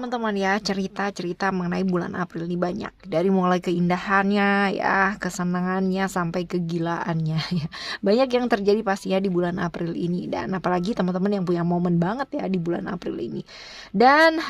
teman-teman ya, cerita-cerita mengenai bulan April ini banyak. Dari mulai keindahannya ya, kesenangannya sampai kegilaannya ya. Banyak yang terjadi pastinya di bulan April ini, dan apalagi teman-teman yang punya momen banget ya di bulan April ini. Dan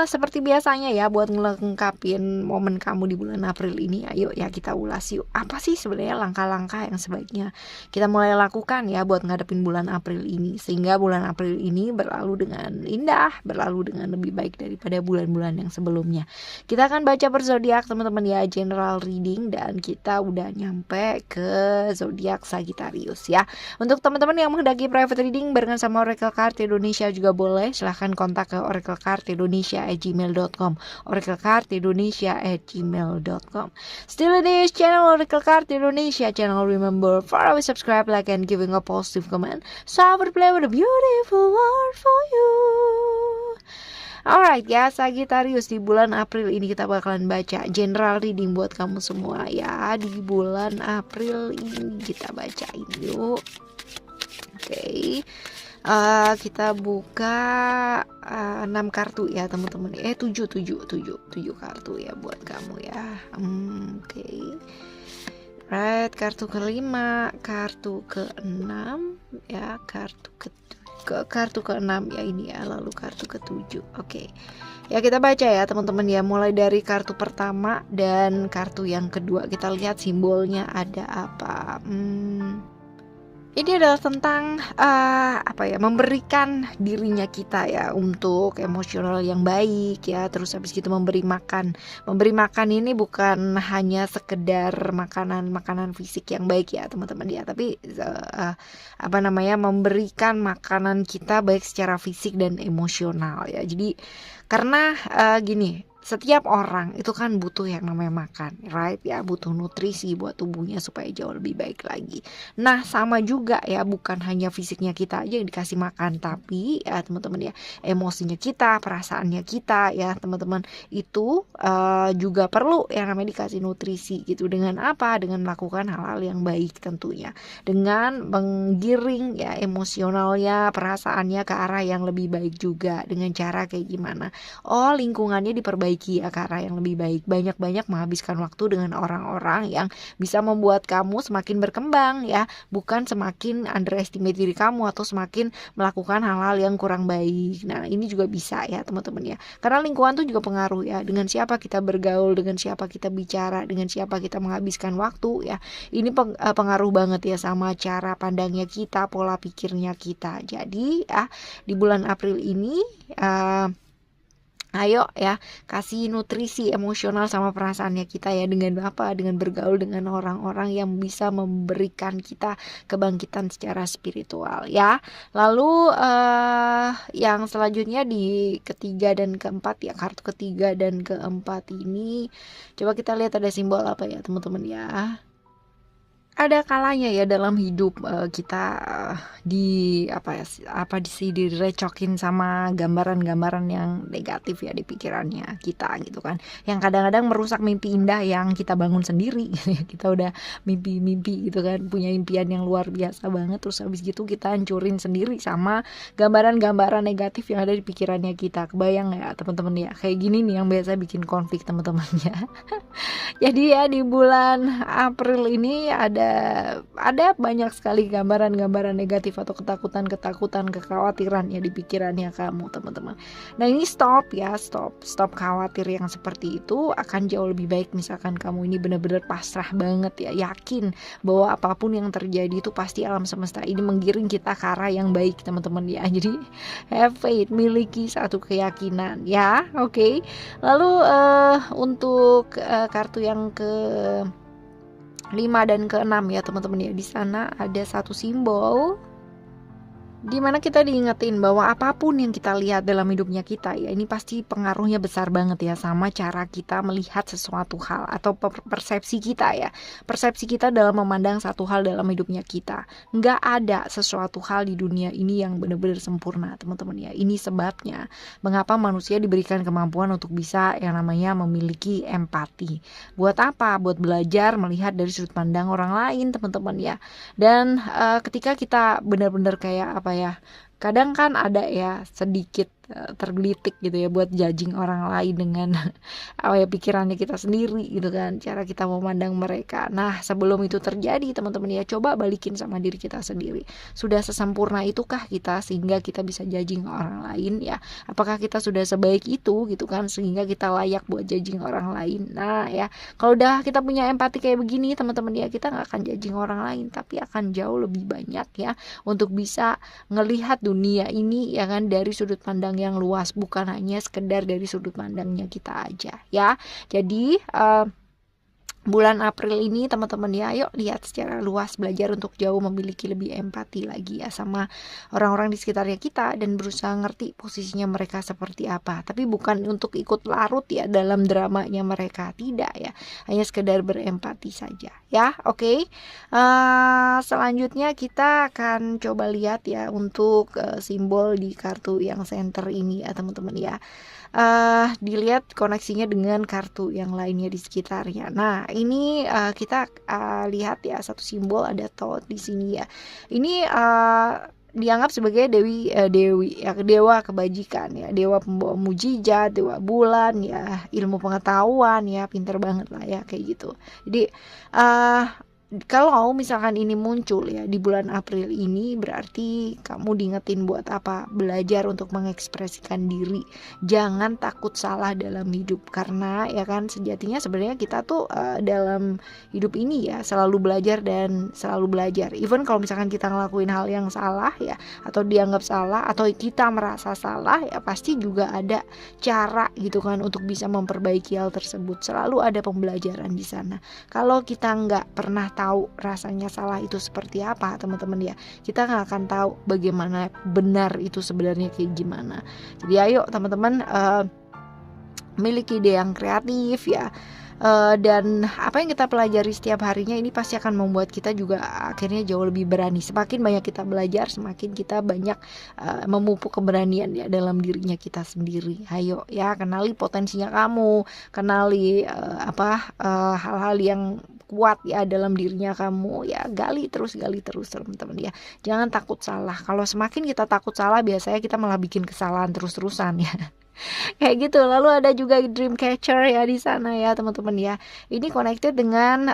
seperti biasanya ya, buat ngelengkapin momen kamu di bulan April ini, ayo ya kita ulas yuk. Apa sih sebenarnya langkah-langkah yang sebaiknya kita mulai lakukan ya buat ngadepin bulan April ini, sehingga bulan April ini berlalu dengan indah, berlalu dengan lebih baik daripada bulan-bulan yang sebelumnya. Kita akan baca per zodiak teman-teman ya, general reading, dan kita udah nyampe ke zodiak Sagittarius ya. Untuk teman-teman yang menghendaki private reading barengan sama Oracle Card Indonesia juga boleh, silahkan kontak ke oraclecardindonesia@gmail.com, oraclecardindonesia@gmail.com. Still in this channel Oracle Card Indonesia channel, remember for always subscribe, like, and giving a positive comment, so I will play with a beautiful world for you. Alright ya, Sagittarius, di bulan April ini kita bakalan baca general reading buat kamu semua ya. Di bulan April ini kita bacain yuk. Oke. Kita buka 6 kartu ya teman-teman. 7 kartu ya buat kamu ya. Oke. Right, kartu kelima, kartu ke-6 ya, kartu ke-6 ya ini ya, lalu kartu ke-7. Oke. Ya kita baca ya teman-teman ya, mulai dari kartu pertama dan kartu yang kedua. Kita lihat simbolnya ada apa. Ini adalah tentang memberikan dirinya kita ya untuk emosional yang baik ya. Terus habis gitu memberi makan. Memberi makan ini bukan hanya sekedar makanan fisik yang baik ya teman-teman ya, tapi memberikan makanan kita baik secara fisik dan emosional ya. Jadi karena gini, setiap orang itu kan butuh yang namanya makan, right ya, butuh nutrisi buat tubuhnya supaya jauh lebih baik lagi. Nah sama juga ya, bukan hanya fisiknya kita aja yang dikasih makan, tapi ya teman-teman ya, emosinya kita, perasaannya kita ya teman-teman, itu juga perlu yang namanya dikasih nutrisi gitu. Dengan apa? Dengan melakukan hal-hal yang baik tentunya, dengan menggiring ya emosionalnya, perasaannya ke arah yang lebih baik juga. Dengan cara kayak gimana? Oh, lingkungannya diperbaiki ya ke arah yang lebih baik. Banyak-banyak menghabiskan waktu dengan orang-orang yang bisa membuat kamu semakin berkembang ya, bukan semakin underestimate diri kamu atau semakin melakukan hal-hal yang kurang baik. Nah ini juga bisa ya teman-teman ya, karena lingkungan tuh juga pengaruh ya, dengan siapa kita bergaul, dengan siapa kita bicara, dengan siapa kita menghabiskan waktu ya. Ini pengaruh banget ya sama cara pandangnya kita, pola pikirnya kita. Jadi ya di bulan April ini ayo ya, kasih nutrisi emosional sama perasaannya kita ya, dengan apa? Dengan bergaul dengan orang-orang yang bisa memberikan kita kebangkitan secara spiritual ya. Lalu yang selanjutnya di ketiga dan keempat ya, kartu ketiga dan keempat ini coba kita lihat ada simbol apa ya teman-teman ya. Ada kalanya ya dalam hidup kita direcokin sama gambaran-gambaran yang negatif ya di pikirannya kita gitu kan, yang kadang-kadang merusak mimpi indah yang kita bangun sendiri gitu ya. Kita udah mimpi gitu kan, punya impian yang luar biasa banget, terus habis gitu kita hancurin sendiri sama gambaran-gambaran negatif yang ada di pikirannya kita. Kebayang ya teman-teman ya, kayak gini nih yang biasa bikin konflik teman-teman ya. Jadi ya di bulan April ini ada banyak sekali gambaran-gambaran negatif atau ketakutan, kekhawatiran ya di pikirannya kamu teman-teman. Nah ini stop khawatir yang seperti itu, akan jauh lebih baik misalkan kamu ini benar-benar pasrah banget ya, yakin bahwa apapun yang terjadi itu pasti alam semesta ini menggiring kita ke arah yang baik teman-teman ya. Jadi have faith, miliki satu keyakinan ya. Oke. Lalu untuk kartu yang ke 5 dan ke-6 ya teman-teman ya, di sana ada satu simbol dimana kita diingetin bahwa apapun yang kita lihat dalam hidupnya kita ya, ini pasti pengaruhnya besar banget ya sama cara kita melihat sesuatu hal atau persepsi kita ya. Persepsi kita dalam memandang satu hal dalam hidupnya kita. Nggak ada sesuatu hal di dunia ini yang benar-benar sempurna teman-teman ya. Ini sebabnya mengapa manusia diberikan kemampuan untuk bisa yang namanya memiliki empati. Buat apa? Buat belajar melihat dari sudut pandang orang lain teman-teman ya. Dan ketika kita benar-benar kayak kadang kan ada ya sedikit tergelitik gitu ya buat judging orang lain dengan apa ya pikirannya kita sendiri gitu kan, cara kita memandang mereka. Nah, sebelum itu terjadi teman-teman ya, coba balikin sama diri kita sendiri. Sudah sesempurna itukah kita sehingga kita bisa judging orang lain ya? Apakah kita sudah sebaik itu gitu kan sehingga kita layak buat judging orang lain? Nah ya, kalau udah kita punya empati kayak begini teman-teman ya, kita nggak akan judging orang lain, tapi akan jauh lebih banyak ya untuk bisa ngelihat dunia ini ya kan dari sudut pandang yang luas, bukan hanya sekedar dari sudut pandangnya kita aja ya. Jadi bulan April ini teman-teman ya, yuk lihat secara luas, belajar untuk jauh memiliki lebih empati lagi ya sama orang-orang di sekitarnya kita dan berusaha ngerti posisinya mereka seperti apa. Tapi bukan untuk ikut larut ya dalam dramanya mereka, tidak ya, hanya sekedar berempati saja ya. Oke. Selanjutnya kita akan coba lihat ya untuk simbol di kartu yang center ini ya teman-teman ya. Dilihat koneksinya dengan kartu yang lainnya di sekitarnya. Nah, ini kita lihat ya satu simbol ada Thoth di sini ya. Ini dianggap sebagai dewi ya, dewa kebajikan ya, dewa pembawa mujizat, dewa bulan ya, ilmu pengetahuan ya, pinter banget lah ya kayak gitu. Jadi kalau misalkan ini muncul ya di bulan April ini, berarti kamu diingetin buat apa? Belajar untuk mengekspresikan diri. Jangan takut salah dalam hidup, karena ya kan sejatinya sebenarnya kita tuh dalam hidup ini ya selalu belajar dan selalu belajar. Even kalau misalkan kita ngelakuin hal yang salah ya, atau dianggap salah, atau kita merasa salah ya, pasti juga ada cara gitu kan untuk bisa memperbaiki hal tersebut. Selalu ada pembelajaran di sana. Kalau kita nggak pernah tahu rasanya salah itu seperti apa teman-teman ya, kita nggak akan tahu bagaimana benar itu sebenarnya kayak gimana. Jadi ayo teman-teman miliki ide yang kreatif ya, dan apa yang kita pelajari setiap harinya ini pasti akan membuat kita juga akhirnya jauh lebih berani. Semakin banyak kita belajar, semakin kita banyak memupuk keberanian ya dalam dirinya kita sendiri. Ayo ya, kenali potensinya kamu, kenali hal-hal yang kuat ya dalam dirinya kamu ya, gali terus teman-teman ya. Jangan takut salah. Kalau semakin kita takut salah, biasanya kita malah bikin kesalahan terus-terusan ya. Kayak gitu. Lalu ada juga dream catcher ya di sana ya teman-teman ya. Ini connected dengan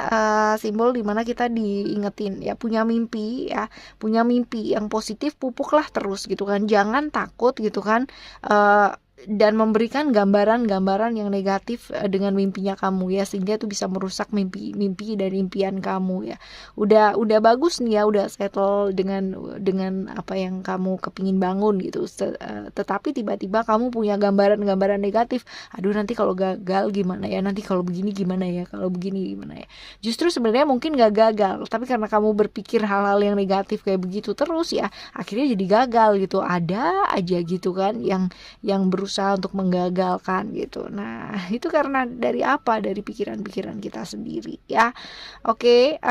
simbol dimana kita diingetin ya, punya mimpi yang positif, pupuklah terus gitu kan. Jangan takut gitu kan, dan memberikan gambaran-gambaran yang negatif dengan mimpinya kamu ya, sehingga itu bisa merusak mimpi dan impian kamu ya. Udah bagus nih ya, udah settle dengan apa yang kamu kepingin bangun gitu, tetapi tiba-tiba kamu punya gambaran-gambaran negatif. Aduh, nanti kalau gagal gimana ya, nanti kalau begini gimana ya, kalau begini gimana ya. Justru sebenarnya mungkin gak gagal, tapi karena kamu berpikir hal-hal yang negatif kayak begitu terus ya, akhirnya jadi gagal gitu. Ada aja gitu kan yang berusaha untuk menggagalkan gitu. Nah, itu karena dari apa? Dari pikiran-pikiran kita sendiri ya. Oke,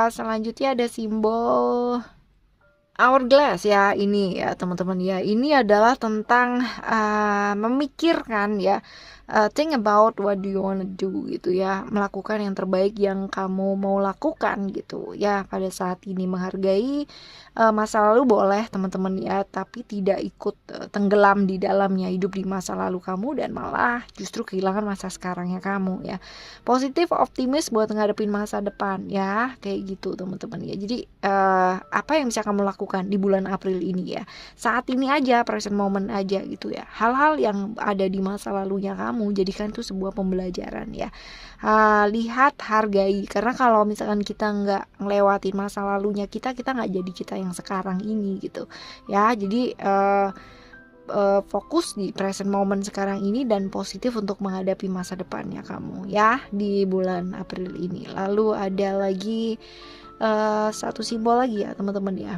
selanjutnya ada simbol hourglass ya, ini ya teman-teman ya. Ini adalah tentang memikirkan ya, think about what do you wanna do gitu ya, melakukan yang terbaik yang kamu mau lakukan gitu ya pada saat ini. Menghargai masa lalu boleh teman-teman ya, tapi tidak ikut tenggelam di dalamnya, hidup di masa lalu kamu dan malah justru kehilangan masa sekarangnya kamu ya. Positif, optimis buat ngadepin masa depan ya, kayak gitu teman-teman ya. Jadi apa yang bisa kamu lakukan di bulan April ini ya, saat ini aja, present moment aja gitu ya. Hal-hal yang ada di masa lalunya kamu, jadikan itu sebuah pembelajaran ya. Lihat, hargai, karena kalau misalkan kita nggak ngelewatin masa lalunya kita nggak jadi kita yang sekarang ini gitu ya. Jadi fokus di present moment sekarang ini dan positif untuk menghadapi masa depannya kamu ya di bulan April ini. Lalu ada lagi satu simbol lagi ya teman-teman ya.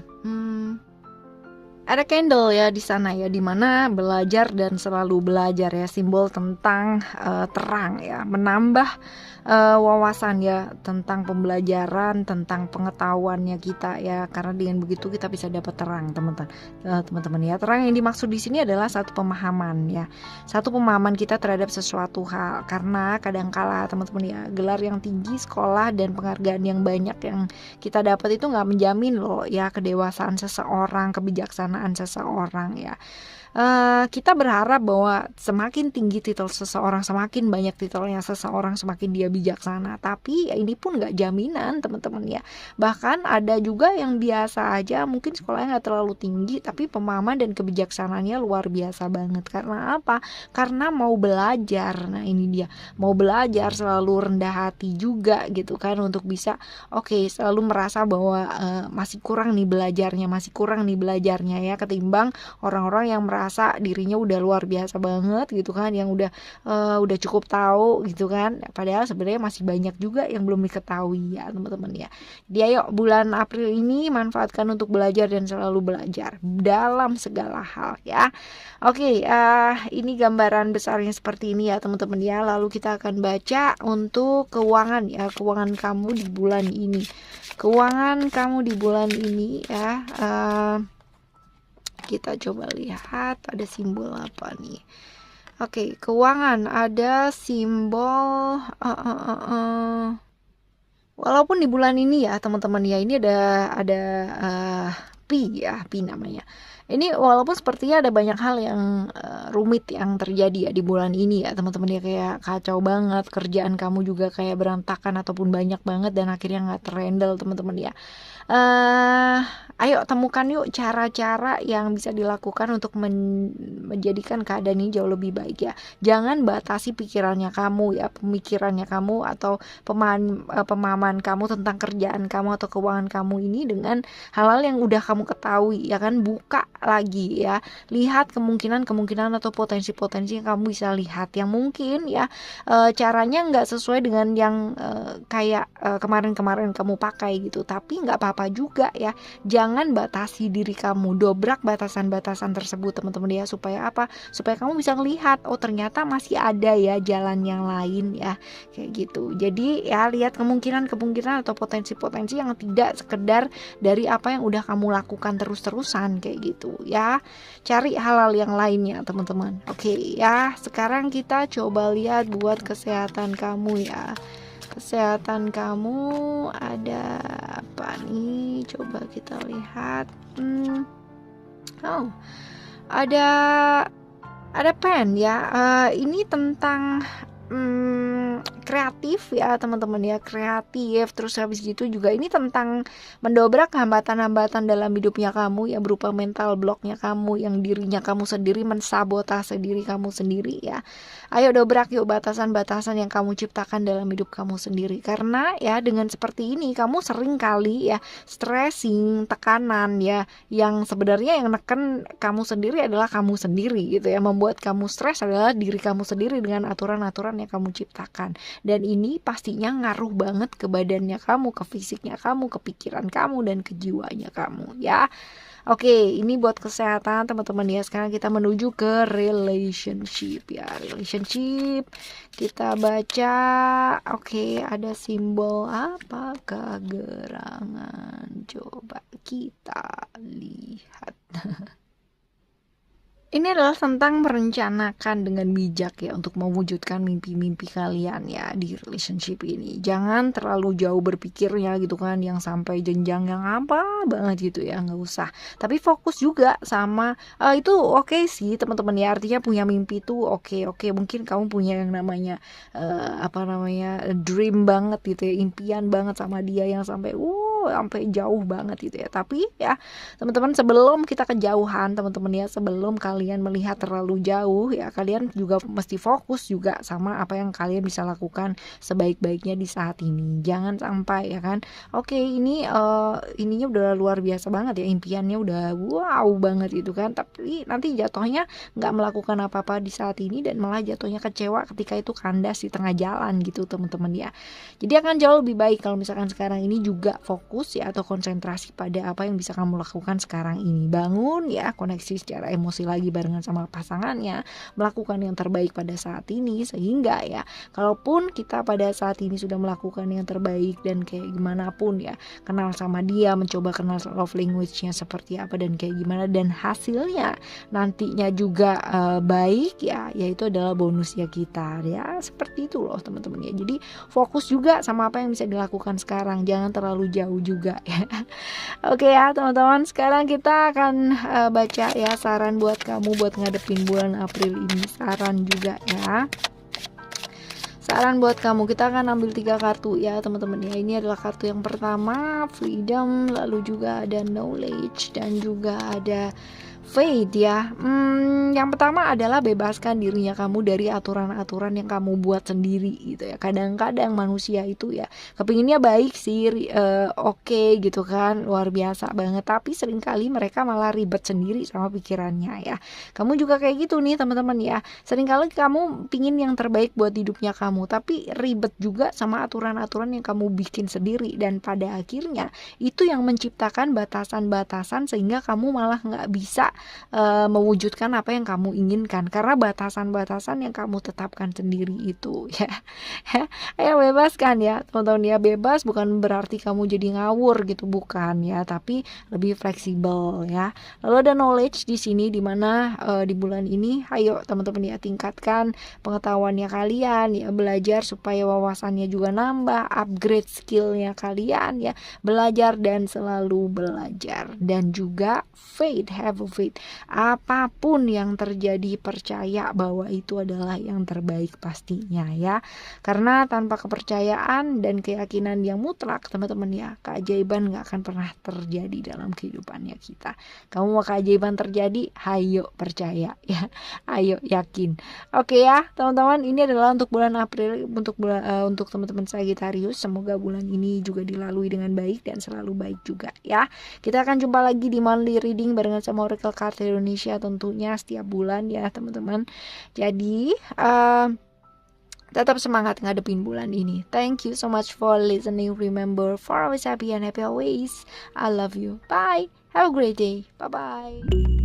Ada candle ya di sana ya, dimana belajar dan selalu belajar ya, simbol tentang terang ya, menambah wawasan ya tentang pembelajaran, tentang pengetahuannya kita ya, karena dengan begitu kita bisa dapat terang teman-teman ya. Terang yang dimaksud di sini adalah satu pemahaman ya, satu pemahaman kita terhadap sesuatu hal. Karena kadangkala teman-teman ya, gelar yang tinggi, sekolah dan penghargaan yang banyak yang kita dapat itu nggak menjamin loh ya kedewasaan seseorang, kebijaksanaan kebijaksanaan seseorang ya. Kita berharap bahwa semakin tinggi titel seseorang, semakin banyak titelnya seseorang, semakin dia bijaksana. Tapi ya ini pun nggak jaminan teman-teman ya. Bahkan ada juga yang biasa aja, mungkin sekolahnya nggak terlalu tinggi, tapi pemahaman dan kebijaksanaannya luar biasa banget. Karena apa? Karena mau belajar. Nah ini dia, mau belajar, selalu rendah hati juga gitu kan, untuk bisa selalu merasa bahwa masih kurang nih belajarnya ya, ketimbang orang-orang yang merasa dirinya udah luar biasa banget gitu kan, yang udah cukup tahu gitu kan, padahal sebenarnya masih banyak juga yang belum diketahui ya teman-teman ya. Jadi ayo bulan April ini manfaatkan untuk belajar dan selalu belajar dalam segala hal ya. Ini gambaran besarnya seperti ini ya teman-teman ya. Lalu kita akan baca untuk keuangan ya, keuangan kamu di bulan ini. Keuangan kamu di bulan ini ya. Kita coba lihat ada simbol apa nih. Keuangan ada simbol walaupun di bulan ini ya teman-teman ya, ini ada pi namanya. Ini walaupun sepertinya ada banyak hal yang rumit yang terjadi ya di bulan ini ya teman-teman ya, kayak kacau banget, kerjaan kamu juga kayak berantakan ataupun banyak banget dan akhirnya nggak terhandle teman-teman ya. Ayo temukan yuk cara-cara yang bisa dilakukan untuk menjadikan keadaan ini jauh lebih baik ya. Jangan batasi pikirannya kamu ya, pemikirannya kamu atau pemahaman kamu tentang kerjaan kamu atau keuangan kamu ini dengan hal-hal yang udah kamu ketahui ya kan. Buka lagi ya, lihat kemungkinan atau potensi-potensi yang kamu bisa lihat yang mungkin ya caranya nggak sesuai dengan yang kayak kemarin-kemarin kamu pakai gitu, tapi nggak apa-apa juga ya. Jangan batasi diri kamu, dobrak batasan-batasan tersebut teman-teman ya, supaya apa? Supaya kamu bisa melihat ternyata masih ada ya jalan yang lain ya, kayak gitu. Jadi ya lihat kemungkinan atau potensi-potensi yang tidak sekedar dari apa yang udah kamu lakukan terus-terusan kayak gitu ya. Cari hal-hal yang lainnya teman-teman. Ya, sekarang kita coba lihat buat kesehatan kamu ya. Kesehatan kamu ada apa nih? Coba kita lihat. Ada pen ya. Ini tentang kreatif ya teman-teman ya, kreatif. Terus habis gitu juga ini tentang mendobrak hambatan-hambatan dalam hidupnya kamu yang berupa mental blocknya kamu, yang dirinya kamu sendiri mensabotase diri kamu sendiri ya. Ayo dobrak yuk batasan-batasan yang kamu ciptakan dalam hidup kamu sendiri. Karena ya dengan seperti ini kamu sering kali ya stressing, tekanan ya, yang sebenarnya yang neken kamu sendiri adalah kamu sendiri gitu ya. Membuat kamu stres adalah diri kamu sendiri dengan aturan-aturan yang kamu ciptakan. Dan ini pastinya ngaruh banget ke badannya kamu, ke fisiknya kamu, ke pikiran kamu, dan ke jiwanya kamu ya. Ini buat kesehatan teman-teman ya. Sekarang kita menuju ke relationship ya. Relationship kita baca. Ada simbol apa? Kegerangan. Coba kita lihat. Ini adalah tentang merencanakan dengan bijak ya, untuk mewujudkan mimpi-mimpi kalian ya di relationship ini. Jangan terlalu jauh berpikirnya gitu kan, yang sampai jenjang yang apa banget gitu ya, nggak usah. Tapi fokus juga sama itu sih teman-teman ya. Artinya punya mimpi itu oke. Mungkin kamu punya yang namanya dream banget gitu ya, impian banget sama dia yang sampai jauh banget gitu ya. Tapi ya teman-teman, sebelum kita kejauhan teman-teman ya, sebelum kalian melihat terlalu jauh ya, kalian juga mesti fokus juga sama apa yang kalian bisa lakukan sebaik-baiknya di saat ini. Jangan sampai ya kan, ininya udah luar biasa banget ya, impiannya udah wow banget gitu kan, tapi nanti jatuhnya nggak melakukan apa-apa di saat ini dan malah jatuhnya kecewa ketika itu kandas di tengah jalan gitu teman-teman ya. Jadi akan jauh lebih baik kalau misalkan sekarang ini juga fokus ya, atau konsentrasi pada apa yang bisa kamu lakukan sekarang ini. Bangun ya koneksi secara emosi lagi barengan sama pasangannya, melakukan yang terbaik pada saat ini, sehingga ya kalaupun kita pada saat ini sudah melakukan yang terbaik dan kayak gimana pun ya, kenal sama dia, mencoba kenal love language-nya seperti apa dan kayak gimana, dan hasilnya nantinya juga baik ya, yaitu adalah bonusnya kita ya. Seperti itu loh teman-teman ya. Jadi fokus juga sama apa yang bisa dilakukan sekarang, jangan terlalu jauh juga ya. Oke ya teman-teman, sekarang kita akan baca ya saran buat kamu buat ngadepin bulan April ini. Saran juga ya. Saran buat kamu, kita akan ambil 3 kartu ya teman-teman ya. Ini adalah kartu yang pertama, freedom, lalu juga ada knowledge, dan juga ada fate ya. Yang pertama adalah bebaskan dirinya kamu dari aturan-aturan yang kamu buat sendiri gitu ya. Kadang-kadang manusia itu ya kepinginnya baik sih, oke gitu kan, luar biasa banget, tapi seringkali mereka malah ribet sendiri sama pikirannya ya. Kamu juga kayak gitu nih teman-teman ya. Seringkali kamu pingin yang terbaik buat hidupnya kamu, tapi ribet juga sama aturan-aturan yang kamu bikin sendiri, dan pada akhirnya itu yang menciptakan batasan-batasan sehingga kamu malah nggak bisa mewujudkan apa yang kamu inginkan karena batasan-batasan yang kamu tetapkan sendiri itu ya. Ayo bebaskan ya teman-teman ya. Bebas bukan berarti kamu jadi ngawur gitu, bukan ya, tapi lebih fleksibel ya. Lalu ada knowledge di sini, dimana di bulan ini ayo teman-teman ya, tingkatkan pengetahuannya kalian ya, belajar supaya wawasannya juga nambah, upgrade skillnya kalian ya, belajar dan selalu belajar. Dan juga faith, have a faith, apapun yang terjadi percaya bahwa itu adalah yang terbaik pastinya ya, karena tanpa kepercayaan dan keyakinan yang mutlak teman-teman ya, keajaiban gak akan pernah terjadi dalam kehidupannya kita. Kamu mau keajaiban terjadi, ayo percaya ya, ayo yakin. Oke ya teman-teman, ini adalah untuk bulan April, untuk teman-teman Sagittarius. Semoga bulan ini juga dilalui dengan baik dan selalu baik juga ya. Kita akan jumpa lagi di monthly reading barengan sama Oracle Card Indonesia tentunya setiap bulan ya teman-teman. Jadi tetap semangat ngadepin bulan ini. Thank you so much for listening. Remember, for always happy and happy always. I love you. Bye. Have a great day. Bye-bye.